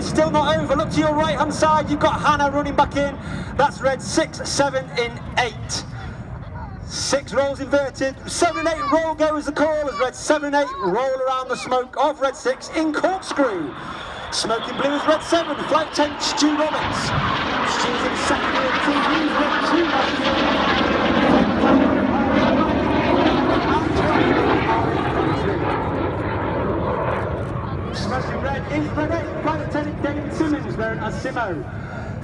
is still not over. Look to your right hand side, you've got Hannah running back in. That's red 6, 7 in 8. 6 rolls inverted, 7 8 roll go is the call as red 7 8 roll around the smoke of red 6 in corkscrew. Smoking blue is red 7, flight 10 Stu Roberts. Stu's in second year, team blues red 2 last year. Smoking red is red 8, flight lieutenant David Simmons wearing as Simo.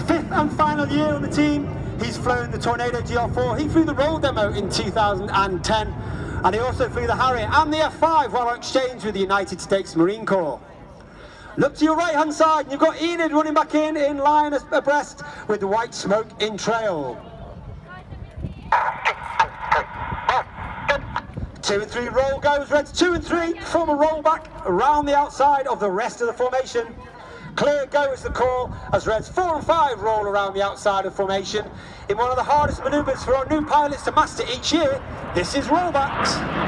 5th and final year on the team. He's flown the Tornado GR4, he flew the roll demo in 2010, and he also flew the Harrier and the F5 while on exchange with the United States Marine Corps. Look to your right hand side, and you've got Enid running back in line abreast with the white smoke in trail. 2 and 3 roll goes, reds 2 and 3, form a roll back around the outside of the rest of the formation. Clear go is the call as reds 4 and 5 roll around the outside of formation. In one of the hardest manoeuvres for our new pilots to master each year, this is rollbacks.